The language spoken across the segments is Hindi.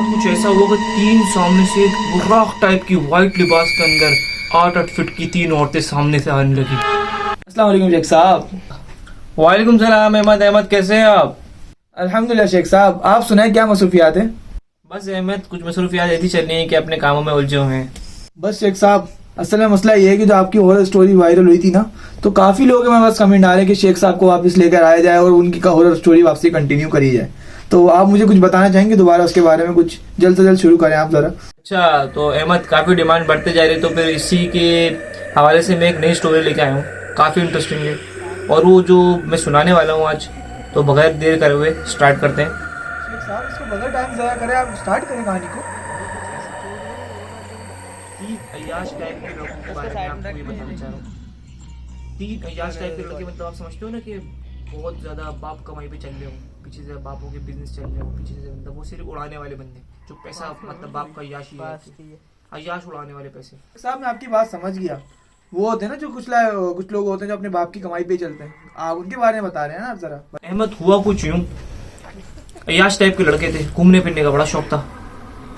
कुछ ऐसा हुआ कि तीन सामने से एक बुर्राक टाइप की वाइट लिबास के अंदर 8-8 फीट की तीन औरतें सामने से आने लगी। अस्सलाम वालेकुम शेख साहब। वालेकुम सलाम। अहमद कैसे हैं आप? अल्हम्दुलिल्लाह शेख साहब, आप सुनाए क्या मसरूफियात है? बस अहमद, कुछ मसरूफियात ऐसी चल रही हैं कि अपने कामों में उलझे हुए हैं। बस शेख साहब, असल में मसला ये है कि जो आपकी हॉरर स्टोरी वायरल हुई थी ना, तो काफ़ी लोग हमें बस कमेंट आ रहे हैं कि शेख साहब को वापस लेकर आया जाए और उनकी हॉरर स्टोरी वापसी कंटिन्यू करी जाए। तो आप मुझे कुछ बताना चाहेंगे दोबारा उसके बारे में? कुछ जल्द से जल्द शुरू करें आप ज़रा। अच्छा, तो अहमद काफ़ी डिमांड बढ़ते जा रही है, तो फिर इसी के हवाले से मैं एक नई स्टोरी लेके आया हूँ, काफ़ी इंटरेस्टिंग है। और वो जो मैं सुनाने वाला हूँ आज, तो बगैर देर करे हुए स्टार्ट करते हैं। शेख साहब, इसको बगैर टाइम ज़ाया करें, आप स्टार्ट करें कहानी को। तीन अय्याश टाइप के लोगों के बारे में आपको ये बताना चाह रहा हूँ। तीन अय्याश टाइप के लड़के, मतलब आप समझते हो ना कि बहुत ज़्यादा बाप कमाई पे चल रहे हो, पीछे से बापों के बिजनेस चल रहे हो, पीछे से मतलब वो सिर्फ उड़ाने वाले बंदे जो पैसा, मतलब बाप का अय्याशी है, अय्याश उड़ाने वाले पैसे। साहब मैं आपकी बात समझ गया। वो होते हैं ना जो कुछ लोग होते हैं जो अपने बाप की कमाई पे ही चलते हैं, आप उनके बारे में बता रहे हैं ना आप ज़रा। अहमद, हुआ कुछ यूँ, अय्याश टाइप के लड़के थे, घूमने फिरने का बड़ा शौक था।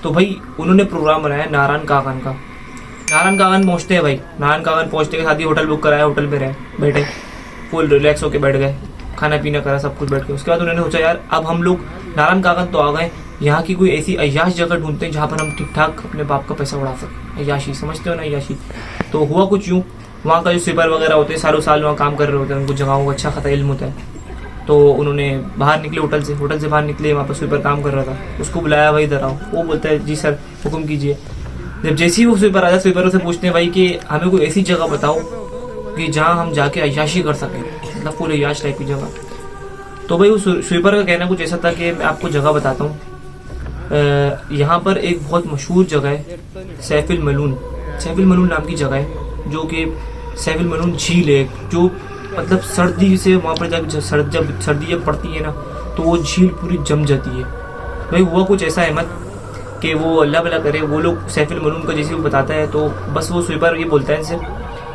तो भाई उन्होंने प्रोग्राम बनाया नारायण कागन का। नारायण कागन पहुँचते हैं भाई, नारायण कागन पहुँचते के साथ ही होटल बुक कराया, होटल में रहे, बैठे फुल रिलैक्स होके बैठ गए, खाना पीना करा, सब कुछ बैठ के। उसके बाद उन्होंने सोचा यार अब हम लोग नारायण कागन तो आ गए, यहाँ की कोई ऐसी अय्याश जगह ढूंढते हैं जहाँ पर हम ठीक ठाक अपने बाप का पैसा उड़ा सकें। अय्याशी समझते हो ना, अय्याशी। तो हुआ कुछ यूँ, वहाँ का जो स्वीपर वगैरह होते हैं, सालों साल वहाँ काम कर रहे होते हैं, उनको जगहों का अच्छा खासा इल्म होता है। तो उन्होंने बाहर निकले होटल से बाहर निकले, वहाँ पर स्वीपर काम कर रहा था, उसको बुलाया, भाई इधर आओ। वो बोलता है जी सर हुक्म कीजिए। जब जैसे ही वो स्वीपर आया, स्वीपरों से पूछते हैं भाई कि हमें कोई ऐसी जगह बताओ कि जहाँ हम जाके अय्याशी कर सकें, मतलब फुल अय्याश टाइप की जगह। तो भाई उस स्वीपर का कहना कुछ ऐसा था कि मैं आपको जगह बताता हूँ, यहाँ पर एक बहुत मशहूर जगह है, सैफिल मलून नाम की जगह है, जो कि सैफिल मलून झील है, जो मतलब सर्दी से वहाँ पर जब सर्दी जब पड़ती है ना, तो वो झील पूरी जम जाती है। भाई हुआ कुछ ऐसा अहमद कि वो अल्लाह भला करे, वो लोग सैफिल मलून का जैसे वो बताता है, तो बस वो स्वीपर ये बोलता है इनसे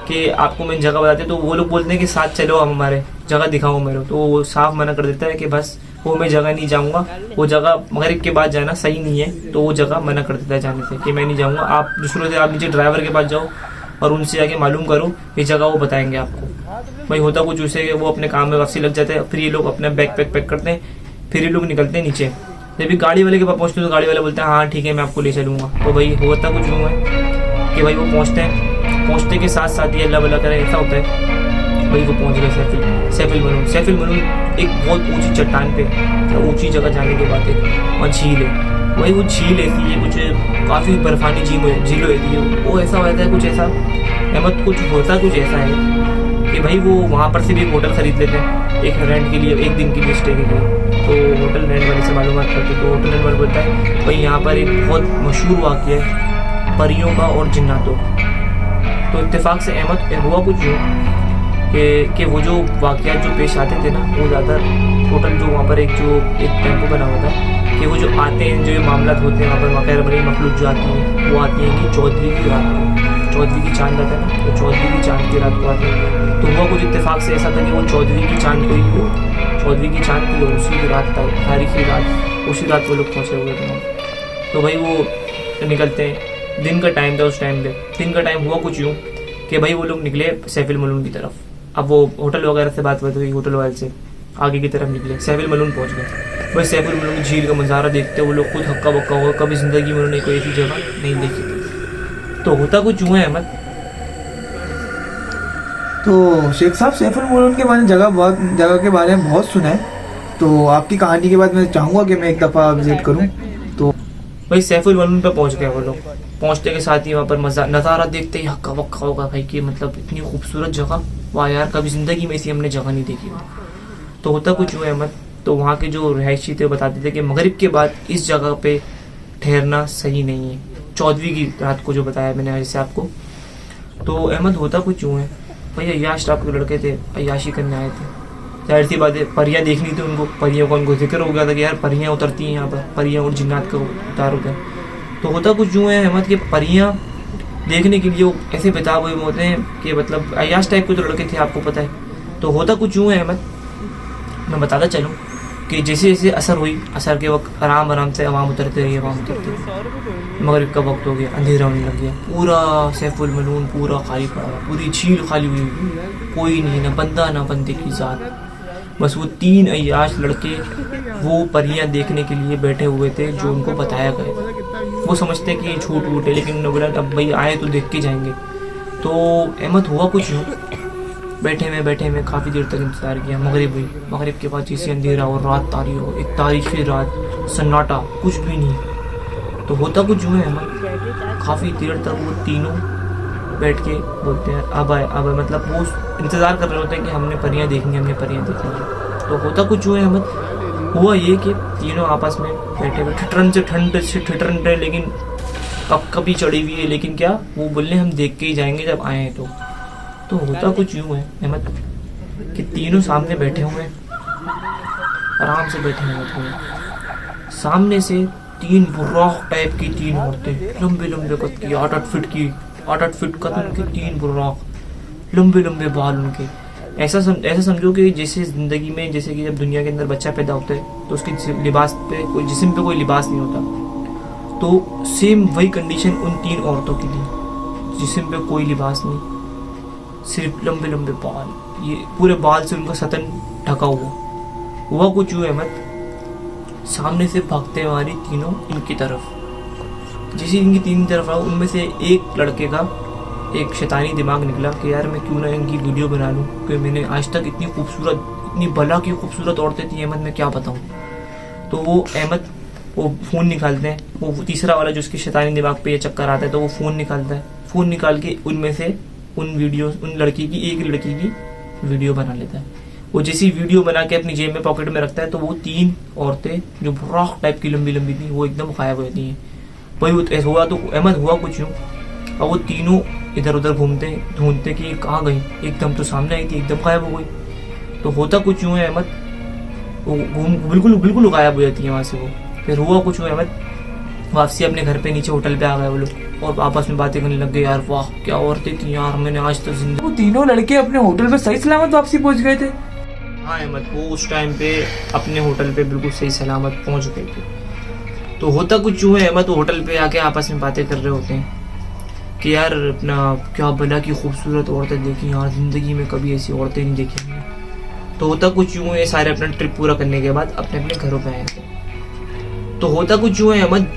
कि आपको मैं जगह बताते हैं। तो वो लोग बोलते हैं कि साथ चलो, हम हमारे जगह दिखाओ मेरे। तो वो साफ मना कर देता है कि बस वो मैं जगह नहीं जाऊँगा, वो जगह मगरिब के बाद जाना सही नहीं है। तो वो जगह मना कर देता है जाने से कि मैं नहीं जाऊँगा, आप दूसरों से, आप नीचे ड्राइवर के पास जाओ और उनसे जाके मालूम करो, ये जगह वो बताएंगे आपको। भाई होता कुछ उसे, वो अपने काम में वापसी लग जाते हैं। फिर ये लोग अपना बैग पैक करते हैं, फिर ये लोग निकलते हैं नीचे। जब भी गाड़ी वाले के पास पहुँचते हैं, तो गाड़ी वाला बोलता है हाँ ठीक है मैं आपको ले चलूँगा। तो भाई होता कुछ यूँ है कि भाई वो पहुँचते के साथ साथ ही अल्लाह भला करे ऐसा होता है, भाई वो पहुँच गए सैफिल मलून एक बहुत ऊंची चट्टान पे, ऊंची जगह जाने के बाद एक और झील है। वही वो झील ऐसी है, कुछ काफ़ी बर्फानी झील होती है। वो ऐसा होता है कुछ ऐसा अहमद, कुछ होता कुछ ऐसा है कि भाई वो वहाँ पर से भी एक होटल ख़रीद लेते हैं एक रेंट के लिए, एक दिन के लिए स्टे के लिए। तो होटल रेंट वाले से मालूमात करते, तो होटल रेंट वाला बोलता है भाई यहाँ पर एक बहुत मशहूर वाक़या है परियों का और जिन्नातों का। तो इत्तेफाक से अहमद हुआ कुछ यूँ कि वो जो वाक़यात जो पेश आते थे ना, वो ज़्यादा टोटल जो वहाँ पर एक टेम्पो बना हुआ था कि वो जो आते हैं, जो ये मामला होते हैं वहाँ पर वाक़या बड़ी मखलूक जो आती हैं, वो आती हैं कि चौदहवीं की रात को, चौदहवीं की चांद आता है ना, तो चौदहवीं की चांद की रात को आते हैं। तो हुआ कुछ इत्तेफाक से ऐसा था कि वो चौदहवीं की चांद को ही हो, चौदहवीं की चांद की उसी की रात था, तारीखी रात, उसी रात वो लोग पहुँचे हुए थे। तो भाई वो निकलते हैं, दिन का टाइम था उस टाइम पे, दिन का टाइम। हुआ कुछ यूँ कि भाई वो लोग निकले सैफिल मलून की तरफ। अब वो होटल वगैरह से बात हुई, होटल वाले से आगे की तरफ निकले, सैफिल मलून पहुंच गए। वही सैफिल मलून झील का नज़ारा देखते वो लोग खुद हक्का बक्का हुआ, कभी ज़िंदगी में उन्होंने कोई ऐसी जगह नहीं देखी थी। तो होता कुछ यूँ है अहमद। तो शेख साहब, सैफुल मलून के बारे में जगह के बारे में बहुत सुना है, तो आपकी कहानी के बाद मैं चाहूँगा कि मैं एक दफ़ा विजिट करूँ। तो भाई सैफुल मलून पे पहुंच गए वो लोग, पहुंचने के साथ ही वहाँ पर नज़ारा देखते ही हक्का बक्का होगा भाई कि मतलब इतनी खूबसूरत जगह, वाह यार कभी ज़िंदगी में ऐसी हमने जगह नहीं देखी। तो होता कुछ हुआ अहमद, तो वहाँ के जो रहायशी थे बताते थे कि मगरिब के बाद इस जगह पे ठहरना सही नहीं है, चौदहवीं की रात को जो बताया मैंने जैसे आपको। तो अहमद होता कुछ यूँ है भाई, अय्याश टाइप के लड़के थे, अय्याशी करने आए थे, जाहिर सी बात है परियाँ देखनी थी उनको, परियों का उनको जिक्र हो गया था कि यार परियाँ उतरती हैं यहाँ पर, परियाँ और जिन्नात का उतार होता है। तो होता कुछ यूँ है अहमद कि परियाँ देखने के लिए वो ऐसे बेताब हुए होते हैं कि मतलब अय्याश टाइप के तो लड़के थे, आपको पता है। तो होता कुछ यूँ है अहमद, मैं बताता चलूँ कि जैसे जैसे असर हुई, असर के वक्त आराम आराम से अवाम उतरते रही। मगरिब का वक्त हो गया, अंधेरा होने लग गया, पूरा सैफुल मलून पूरा खाली पड़ा हुआ, पूरी झील खाली हुई, कोई नहीं, ना बंदा ना बंदे की जात। बस वो 3 अय्याश लड़के वो परियां देखने के लिए बैठे हुए थे जो उनको बताया गया। वो समझते कि ये झूठ वूठ है, लेकिन उन्होंने बोला अब भाई आए तो देख के जाएंगे। तो अहमद हुआ कुछ यूँ, बैठे में काफ़ी देर तक इंतज़ार किया। मगरिब हुई, मगरिब के बाद जैसे अंधेरा और रात तारी हो, एक तारीखी रात, सन्नाटा, कुछ भी नहीं। तो होता कुछ यूँ है अहमद, काफ़ी देर तक वो तीनों बैठ के बोलते हैं अब आए, मतलब वो इंतज़ार कर रहे होते हैं कि हमने परियां देखनी, हमने परियां देखनी। तो होता कुछ यूँ है अहमद, हुआ ये कि तीनों आपस में बैठे हुए ठिठरन से ठिठरन रहे, लेकिन अब कभी चढ़ी हुई है, लेकिन क्या वो बोलने हम देख के ही जाएंगे जब आए हैं। तो होता कुछ यूँ है अहमद कि तीनों सामने बैठे हुए हैं, आराम से बैठे हुए। सामने से 3 बुर्राक टाइप की 3 औरतें, लंबे कद की, 8-8 फीट कद उनके 3 बुर्राक, लंबे बाल उनके। ऐसा समझो कि जैसे जिंदगी में, जैसे कि जब दुनिया के अंदर बच्चा पैदा होता है तो उसके लिबास पे कोई, जिस्म पे कोई लिबास नहीं होता, तो सेम वही कंडीशन उन 3 औरतों की थी, जिस्म पे कोई लिबास नहीं, सिर्फ लंबे बाल, ये पूरे बाल से उनका सतन ढका हुआ कुछ हुआ अहमद, सामने से भागते हमारी तीनों इनकी तरफ। जैसे इनकी 3 तरफ आओ, उनमें से एक लड़के का एक शैतानी दिमाग निकला कि यार मैं क्यों ना इनकी वीडियो बना लूं, क्योंकि मैंने आज तक इतनी खूबसूरत, इतनी भला की खूबसूरत औरतें थी अहमद, मैं क्या बताऊं। तो वो अहमद वो फ़ोन निकालते हैं, वो तीसरा वाला जो उसके शैतानी दिमाग पे ये चक्कर आता है, तो वो फ़ोन निकालता है, फ़ोन निकाल के उनमें से उन लड़की की एक लड़की की वीडियो बना लेता है। वो जैसी वीडियो बना के अपनी जेब में पॉकेट में रखता है, तो वो 3 औरतें जो बुर्राक टाइप की लंबी थी, वो एकदम गायब हो जाती हैं। वही हुआ तो अहमद हुआ कुछ यूँ, और वो तीनों इधर उधर ढूंढते कि कहाँ गई, एकदम तो सामने आई थी, एकदम गायब हो गई। तो होता कुछ यूँ है अहमद, वो बिल्कुल गायब हो जाती है वहाँ से वो। फिर हुआ कुछ यूँ अहमद, वापसी अपने घर पे नीचे होटल पे आ गए वो लोग, और आपस में बातें करने लग गए, यार वाह क्या औरतें थी यार, मैंने आज तक जिंदगी। वो तीनों लड़के अपने होटल पे सही सलामत वापसी पहुंच गए थे? हाँ अहमद, वो उस टाइम पे अपने होटल पे बिल्कुल सही सलामत पहुंच गए थे। तो होता कुछ यूँ है अहमद, वो होटल पे आके आपस में बातें कर रहे होते हैं कि यार अपना क्या भला की खूबसूरत औरतें देखी यार, जिंदगी में कभी ऐसी औरतें नहीं देखी हमने। तो होता कुछ यूँ है, सारे अपना ट्रिप पूरा करने के बाद अपने अपने घरों पे आए थे। तो होता कुछ यूँ है अहमद,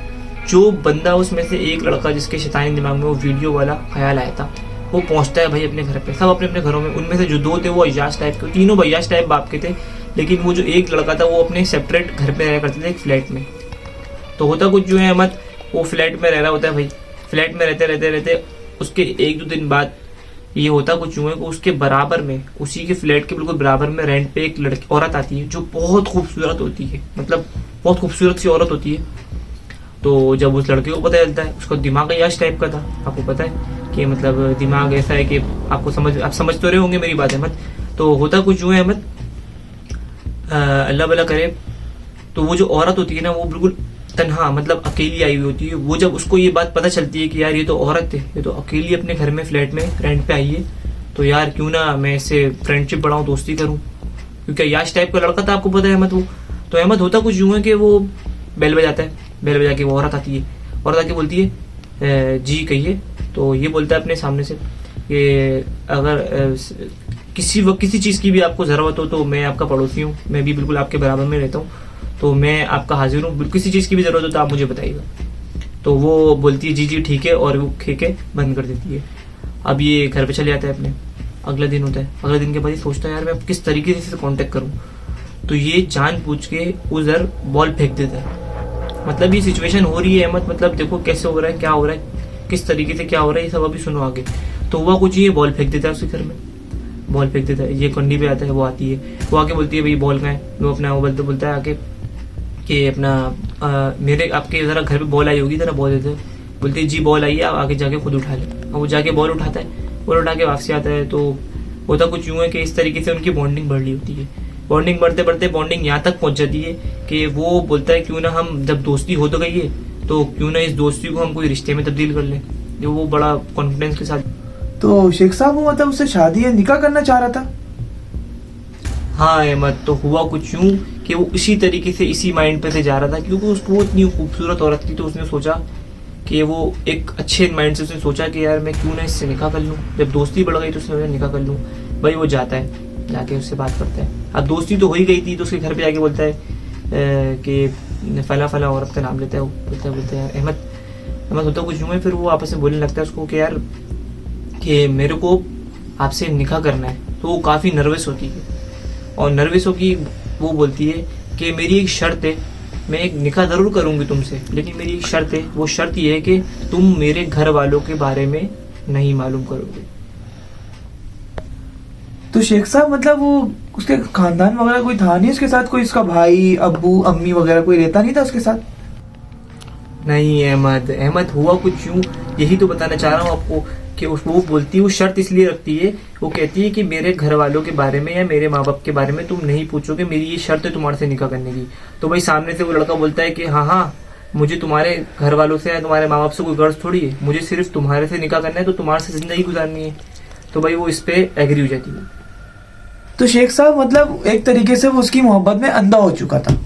जो बंदा उसमें से एक लड़का जिसके शैतानी दिमाग में वो वीडियो वाला ख्याल आया था, वो पहुंचता है भाई अपने घर पे, सब अपने अपने घरों में। उनमें से जो 2 थे वो अय्याश टाइप के, तीनों अय्याश टाइप बाप के थे, लेकिन वो जो एक लड़का था वो अपने सेपरेट घर पे रहा करते थे, एक फ्लैट में। तो होता कुछ जो है अहमद, वो फ्लैट में रह रहा होता है भाई, फ्लैट में रहते उसके 1-2 दिन बाद ये होता कुछ यूँ है कि उसके बराबर में, उसी के फ्लैट के बिल्कुल बराबर में रेंट पे एक लड़की औरत आती है जो बहुत खूबसूरत होती है, मतलब बहुत खूबसूरत सी औरत होती है। तो जब उस लड़के को पता चलता है, उसका दिमाग अय्याश टाइप का था, आपको पता है कि मतलब दिमाग ऐसा है कि आप समझ तो रहे होंगे मेरी बात अहमद। तो होता कुछ यूँ है अहमद, अल्लाह भला करे, तो वो जो औरत होती है ना, वो बिल्कुल तन्हा, मतलब अकेली आई हुई होती है। वो जब उसको ये बात पता चलती है कि यार ये तो औरत है, ये तो अकेली अपने घर में फ्लैट में रेंट पे आई है, तो यार क्यों ना मैं इससे फ्रेंडशिप बढ़ाऊं, दोस्ती करूं, क्योंकि अय्याश टाइप का लड़का था, आपको पता है अहमद वो। तो अहमद होता कुछ यूँ है कि वो बेल बजाता है, बेल बजा के वो औरत आती है, औरत आके बोलती है जी कहिए। तो ये बोलता है अपने सामने से कि अगर किसी चीज़ की भी आपको ज़रूरत हो तो मैं आपका पड़ोसी हूँ, मैं भी बिल्कुल आपके बराबर में रहता हूँ, तो मैं आपका हाजिर हूँ, किसी चीज़ की भी ज़रूरत हो तो आप मुझे बताइएगा। तो वो बोलती है जी ठीक है, और वो खे के बंद कर देती है। अब ये घर पे चले जाता है अपने। अगला दिन होता है, अगले दिन के बाद ये सोचता है यार मैं किस तरीके से कांटेक्ट करूँ। तो ये जानबूझ के उधर बॉल फेंक देता है। मतलब ये सिचुएशन हो रही है अहमद, मतलब देखो कैसे हो रहा है, क्या हो रहा है, किस तरीके से क्या हो रहा है, ये सब अभी सुनो आगे। तो हुआ कुछ ये बॉल फेंक देता है उसके घर में, बॉल फेंक देता है, ये कंडी पे आता है, वो आती है, वो आके बोलती है भाई बॉल कहाँ है। वो अपना वो बोलता है आके कि अपना मेरे आपके ज़रा घर पे बॉल आई होगी, ज़रा बॉल देते। बोलती है जी बॉल आई है, आप आगे जाके खुद उठा ले। और वो जाके बॉल उठाता है, बॉल उठा के वापसी आता है। तो होता कुछ यूँ है कि इस तरीके से उनकी बॉन्डिंग बढ़ रही होती है। बॉन्डिंग बढ़ते बॉन्डिंग यहाँ तक पहुँच जाती है कि वो बोलता है क्यों ना हम, जब दोस्ती हो तो गई है, तो क्यों ना इस दोस्ती को हम कोई रिश्ते में तब्दील कर लें, जो वो बड़ा कॉन्फिडेंस के साथ। तो शेख साहब वो मतलब उससे शादी या निकाह करना चाह रहा था? हाँ अहमद, तो हुआ कुछ यूं कि वो इसी तरीके से इसी माइंड पे से जा रहा था, क्योंकि उसको वो इतनी खूबसूरत औरत थी, तो उसने सोचा कि वो एक अच्छे माइंड से उसने सोचा कि यार मैं क्यों ना इससे निकाह कर लूँ। जब दोस्ती बढ़ गई तो उसने सोचा निकाह कर लूँ। भाई वो जाता है, जाके उससे बात करता है। अब दोस्ती तो हो ही गई थी, तो उसके घर पे जाके बोलता है कि फला फला औरत का नाम लेता है। वो बोलते हैं अहमद होता कुछ यूं है। फिर वो आपस में बोलने लगता है उसको कि यार कि मेरे को आपसे निकाह करना है। तो वो काफ़ी नर्वस होती है, और नर्वस होगी वो बोलती है कि मेरी एक शर्त है, मैं एक निकाह ज़रूर करूँगी तुमसे, लेकिन मेरी एक शर्त है। वो शर्त ये है कि तुम मेरे घर वालों के बारे में नहीं मालूम करोगे। तो शेख साहब मतलब वो उसके खानदान वगैरह कोई था नहीं उसके साथ, कोई उसका भाई अब्बू अम्मी वगैरह कोई रहता नहीं था उसके साथ? नहीं अहमद हुआ कुछ यूं, यही तो बताना चाह रहा हूँ आपको कि वो बोलती है, वो शर्त इसलिए रखती है, वो कहती है कि मेरे घर वालों के बारे में या मेरे माँ बाप के बारे में तुम नहीं पूछोगे, मेरी ये शर्त है तुम्हारे से निकाह करने की। तो भाई सामने से वो लड़का बोलता है कि हाँ मुझे तुम्हारे घर वालों से या तुम्हारे माँ बाप से कोई गर्ज थोड़ी है, मुझे सिर्फ तुम्हारे से निकाह करना है, तो तुम्हारे से जिंदगी गुजारनी है। तो भाई वो इस पे एग्री हो जाती है। तो शेख साहब मतलब एक तरीके से वो उसकी मोहब्बत में अंधा हो चुका था।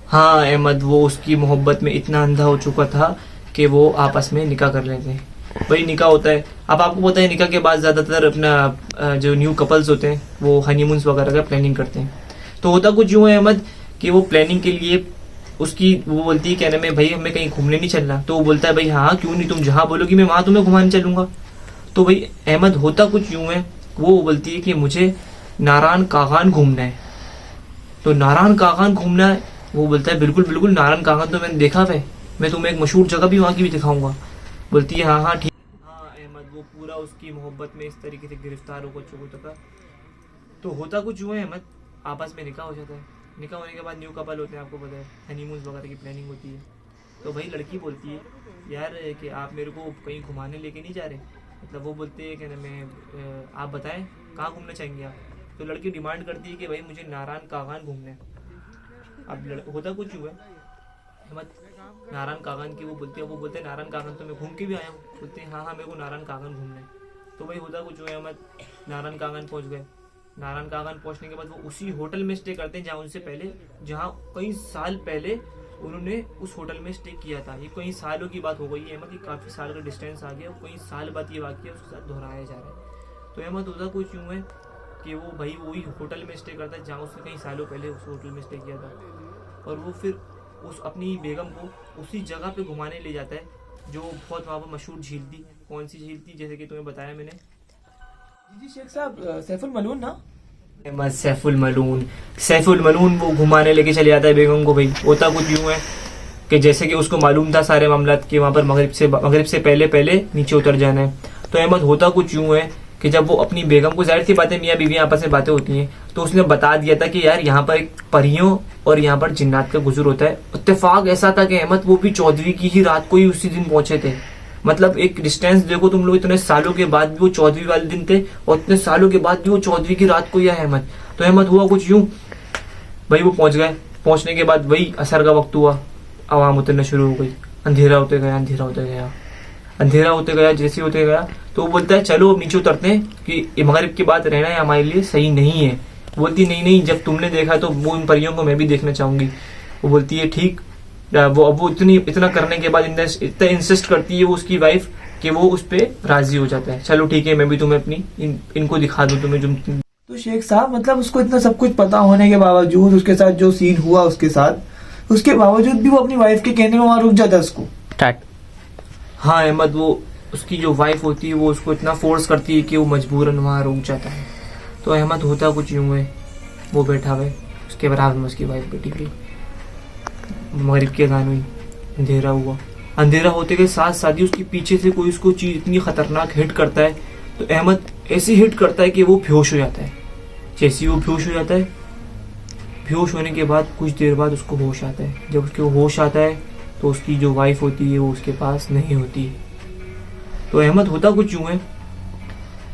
हाँ अहमद, वो उसकी मोहब्बत में इतना अंधा हो चुका था कि वो आपस में निकाह कर लेते हैं। वही निकाह होता है। अब आपको पता है निकाह के बाद ज़्यादातर अपना जो न्यू कपल्स होते हैं वो हनीमून्स वगैरह का प्लानिंग करते हैं। तो होता कुछ यूँ है अहमद कि वो प्लानिंग के लिए उसकी वो बोलती है कहने में भाई हमें कहीं घूमने नहीं चलना। तो वो बोलता है भाई हाँ क्यों नहीं, तुम जहाँ बोलोगी मैं वहाँ तुम्हें घुमाने चलूँगा। तो भाई अहमद होता कुछ यूँ है, वो बोलती है कि मुझे नारायण कागान घूमना है। तो नारायण कागान घूमना है, वो बोलता है बिल्कुल बिल्कुल, नारायण कागान तो मैंने देखा है, मैं तुम्हें एक मशहूर जगह भी वहाँ की भी दिखाऊंगा। बोलती है हाँ ठीक। हाँ अहमद, वो पूरा उसकी मोहब्बत में इस तरीके से गिरफ्तार होकर चुका था। तो होता कुछ यूँ है अहमद, आपस में निकाह हो जाता है। निकाह होने के बाद न्यू कपल होते हैं, आपको पता है हनीमून वगैरह की प्लानिंग होती है। तो भाई लड़की बोलती है यार कि आप मेरे को कहीं घुमाने लेके नहीं जा रहे। मतलब वो बोलते हैं कि मैं आप बताएं कहाँ घूमना चाहेंगे आप। तो लड़की डिमांड करती है कि भाई मुझे नारायण कागान घूमना है। अब होता कुछ हुआ अहमद, नारायण कागान की वो बोलते हैं नारायण कागान तो मैं घूम के भी आया हूँ। बोलते हैं हाँ मेरे को नारायण कागान घूमना है। तो भाई होता कुछ हुआ अहमद, नारायण कागान पहुँच गए। नारायण कागान पहुँचने के बाद वो उसी होटल में स्टे करते हैं जहाँ कई साल पहले उन्होंने उस होटल में स्टे किया था। ये कई सालों की बात हो गई है अहमद, ये काफ़ी साल का डिस्टेंस आ गया, कई साल बाद ये वाक़या उसके साथ दोहराया जा रहा है। तो अहमद होता कुछ यूँ है कि वो भाई वही होटल में स्टे करता है जहाँ उसने कई सालों पहले उस होटल में स्टे किया था, और वो फिर उस अपनी बेगम को उसी जगह पे घुमाने ले जाता है जो बहुत वहाँ पर मशहूर झील थी। कौन सी झील थी, जैसे कि तुम्हें बताया मैंने। जी शेख साहब सैफुल मलून ना? सैफुल मलून वो घुमाने लेके चले जाता है बेगम को। भाई होता कुछ यूँ है कि जैसे कि उसको मालूम था सारे मामलात कि वहाँ पर मगरिब से पहले नीचे उतर जाना है। तो अहमद होता कुछ यूँ है कि जब वो अपनी बेगम को, जाहिर सी बातें मियाँ बीवी आपस में बातें होती हैं, तो उसने बता दिया था कि यार यहाँ पर एक परियों और यहाँ पर जिन्नात का गुजर होता है। इत्तेफाक ऐसा था कि अहमद वो भी 14वीं की ही रात को ही उसी दिन पहुंचे थे। मतलब एक डिस्टेंस देखो तुम लोग, इतने सालों के बाद भी वो 14वीं वाले दिन थे, और इतने सालों के बाद भी वो 14वीं की रात को ही है अहमद। तो अहमद हुआ कुछ यूं, भाई वो पहुंच गए। पहुंचने के बाद वही असर का वक्त हुआ, आवाम उतरना शुरू हो गई, अंधेरा होते गया, जैसे होते गया। तो वो बोलता है चलो अब नीचे उतरते हैं कि मगरिब के बाद रहना है हमारे लिए सही नहीं है। बोलती नहीं, जब तुमने देखा तो वो इन परियों को मैं भी देखना चाहूंगी। वो बोलती है ठीक। वो इतना करने के बाद इतना इंसिस्ट करती है वो उसकी वाइफ कि वो उस पर राजी हो जाता है। चलो ठीक है, मैं भी तुम्हें अपनी इनको दिखा दूं तुम्हें जो। तो शेख साहब मतलब उसको इतना सब कुछ पता होने के बावजूद, उसके साथ जो सीन हुआ उसके साथ, उसके बावजूद भी वो अपनी वाइफ के कहने में वहां रुक जाता है उसको। हाँ अहमद, वो उसकी जो वाइफ होती है वो उसको इतना फोर्स करती है कि वो मजबूरन वहाँ रुक जाता है। तो अहमद होता कुछ यूँ है, वो बैठा हुआ है, उसके बराबर में उसकी वाइफ बैठी हुई। मगरिब के अज़ान हुई, अंधेरा हुआ। अंधेरा होते के साथ साथ ही उसके पीछे से कोई उसको चीज़ इतनी खतरनाक हिट करता है। तो अहमद ऐसी हिट करता है कि वो बेहोश हो जाता है। जैसे ही वो बेहोश हो जाता है, बेहोश होने के बाद कुछ देर बाद उसको होश आता है। जब उसको होश आता है तो उसकी जो वाइफ होती है वो उसके पास नहीं होती। तो अहमद होता कुछ यूँ है,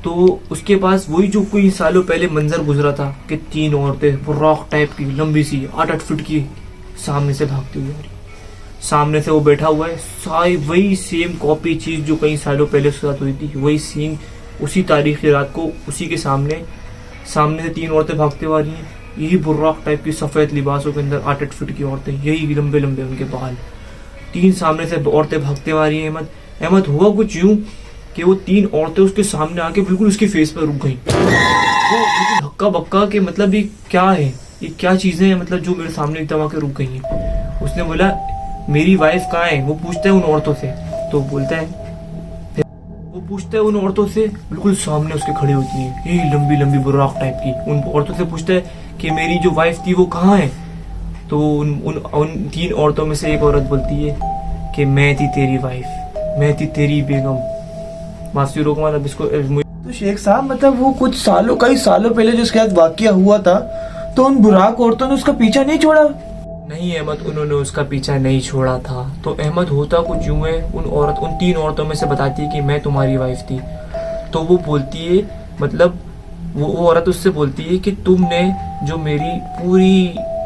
तो उसके पास वही जो कोई सालों पहले मंजर गुजरा था कि 3 औरतें रॉक टाइप की लंबी सी 8-8 फीट की सामने से भागती हुई आ रही। सामने से वो बैठा हुआ है, सारी वही सेम कॉपी चीज जो कई सालों पहले उसके साथ हुई थी, वही सीन उसी तारीख की रात को उसी के सामने सामने से 3 औरतें भागते हुए आ रही हैं, यही बुर्राक टाइप की सफेद लिबासों के अंदर 8-8 फीट की औरतें, यही लंबे लंबे उनके बाल। 3 सामने से औरतें भागते हुए आ रही हैं। अहमद हुआ कुछ यूं कि वो 3 औरतें उसके सामने आके बिल्कुल उसके फेस पर रुक गई। वो बिल्कुल हक्का बक्का के मतलब ये क्या है, ये क्या चीजें हैं, मतलब जो मेरे सामने एकदम आके रुक गई हैं। उसने बोला मेरी वाइफ कहाँ है, वो पूछता है उन औरतों से। तो बोलता है, वो पूछता है उन औरतों से, बिल्कुल सामने उसके खड़ी होती है, यही लंबी लंबी बुर्राक टाइप की। उन औरतों से पूछता है कि मेरी जो वाइफ थी वो कहाँ है। तो उन 3 औरतों में से एक औरत बोलती है कि मैं थी तेरी वाइफ, मैं थी तेरी बेगम। मासी रोकमान अब इसको तो शेख साहब मतलब वो कुछ सालों कई सालों पहले जो उसके साथ वाकया हुआ था, तो उन बुराक औरतों ने उसका पीछा नहीं छोड़ा? नहीं अहमद, उन्होंने उसका पीछा नहीं छोड़ा था। तो अहमद होता कुछ यूं है, उन 3 औरतों में से बताती है कि मैं तुम्हारी वाइफ थी। तो वो बोलती है, मतलब वो औरत उससे बोलती है कि तुमने जो मेरी पूरी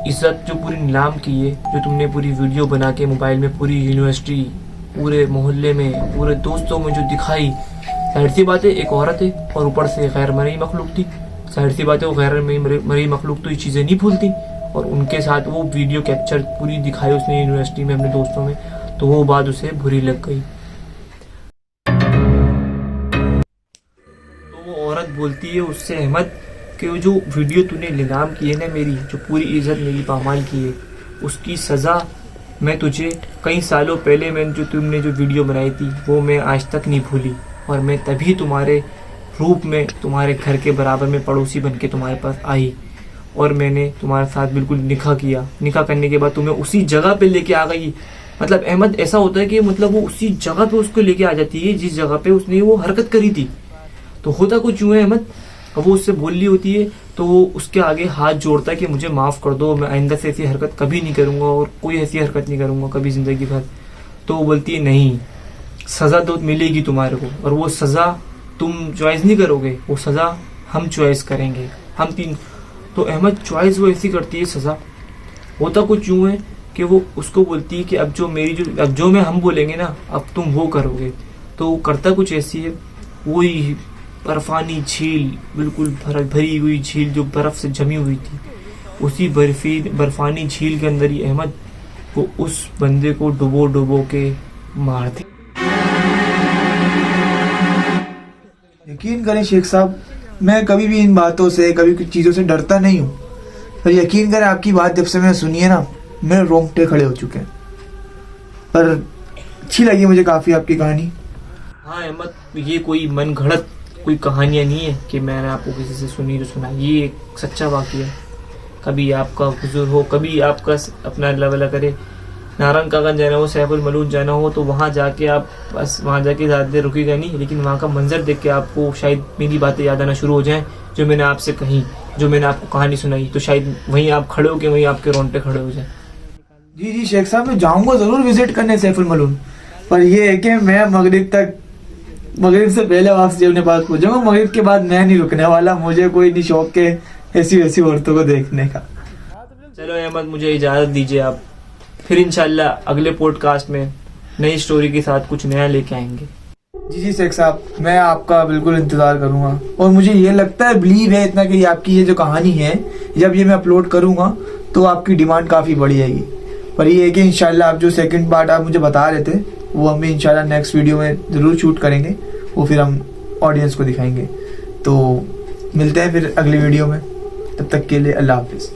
इज्जत जो पूरी नीलाम की है, जो तुमने पूरी वीडियो बना के मोबाइल में पूरी यूनिवर्सिटी, पूरे मोहल्ले में, पूरे दोस्तों में जो दिखाई, जाहिर सी बात है एक औरत है और ऊपर से गैर मरई मखलूक थी, जाहिर सी बात है वो गैर मरई मखलूक तो ये चीज़ें नहीं भूलती। और उनके साथ वो वीडियो कैप्चर पूरी दिखाई उसने यूनिवर्सिटी में अपने दोस्तों में, तो वो बात उसे बुरी लग गई। तो वो औरत बोलती है उससे अहमद कि वो जो वीडियो तूने नीलाम की है ना मेरी, जो पूरी इज्जत मेरी पामाल की है, उसकी सज़ा मैं तुझे कई सालों पहले मैंने जो तुमने जो वीडियो बनाई थी वो मैं आज तक नहीं भूली। और मैं तभी तुम्हारे रूप में तुम्हारे घर के बराबर में पड़ोसी बन के तुम्हारे पास आई और मैंने तुम्हारे साथ बिल्कुल निकाह किया। निकाह करने के बाद तुम्हें उसी जगह पे लेके आ गई। मतलब अहमद ऐसा होता है कि मतलब वो उसी जगह पे उसको लेके आ जाती है जिस जगह पे उसने वो हरकत करी थी। तो होता कुछ यूँ है अहमद, वो उससे बोल रही होती है तो वो उसके आगे हाथ जोड़ता है कि मुझे माफ़ कर दो, मैं आइंदा से ऐसी हरकत कभी नहीं करूँगा और कोई ऐसी हरकत नहीं करूँगा कभी ज़िंदगी भर। तो वो बोलती है नहीं, सज़ा तो मिलेगी तुम्हारे को, और वो सज़ा तुम चॉइस नहीं करोगे, वो सज़ा हम चॉइस करेंगे, हम 3। तो अहमद चॉइस वो ऐसी करती है सज़ा। होता कुछ यूँ है कि वो उसको बोलती है कि अब जो मैं हम बोलेंगे ना अब तुम वो करोगे। तो करता कुछ ऐसी है, वही बर्फानी झील, बिल्कुल भरी हुई झील जो बर्फ़ से जमी हुई थी, उसी बर्फानी झील के अंदर ही अहमद वो उस बंदे को डुबो के मार दी। यकीन करें शेख साहब, मैं कभी भी इन बातों से, कभी कुछ चीज़ों से डरता नहीं हूँ, पर यकीन करें आपकी बात जब से मैं सुनी है ना, मेरे रोंगटे खड़े हो चुके हैं। पर अच्छी लगी मुझे काफ़ी आपकी कहानी। हाँ अहमद, ये कोई मन घड़त कोई कहानियाँ नहीं है कि मैंने आपको किसी से सुनी तो सुना, ये एक सच्चा वाक़या है। कभी आपका हुजूर हो, कभी आपका अपना अल्लाह वला करे नारायण कागन जाना हो, सैफुल मलून जाना हो, तो वहाँ जाके आप बस वहाँ जाके ज़्यादा देर रुकेगा नहीं, लेकिन वहाँ का मंजर देख के आपको शायद मेरी बातें याद आना शुरू हो जाएं जो मैंने आपसे कही, जो मैंने आपको कहानी सुनाई, तो शायद वहीं आप खड़े हो के वहीं आपके रोंगटे खड़े हो जाए। जी शेख साहब, मैं जाऊँगा ज़रूर विजिट करने सैफुल मलून, पर ये है कि मैं मगरिब से पहले वापस अपने पास पहुँचूंगा। मगरिब के बाद मैं नहीं रुकने वाला, मुझे कोई नहीं शौक के ऐसी वैसी औरतों को देखने का। चलो अहमद, मुझे इजाज़त दीजिए आप, फिर इंशाल्लाह अगले पॉडकास्ट में नई स्टोरी के साथ कुछ नया लेके आएंगे। जी शेख साहब, मैं आपका बिल्कुल इंतज़ार करूँगा। और मुझे ये लगता है, बिलीव है इतना कि आपकी ये जो कहानी है, जब ये मैं अपलोड करूँगा तो आपकी डिमांड काफ़ी बढ़ जाएगी। पर ये है कि इंशाल्लाह आप जो सेकंड पार्ट आप मुझे बता रहे थे वो हम इंशाल्लाह नेक्स्ट वीडियो में ज़रूर शूट करेंगे, वो फिर हम ऑडियंस को दिखाएंगे। तो मिलते हैं फिर अगली वीडियो में, तब तक के लिए अल्लाह हाफिज़।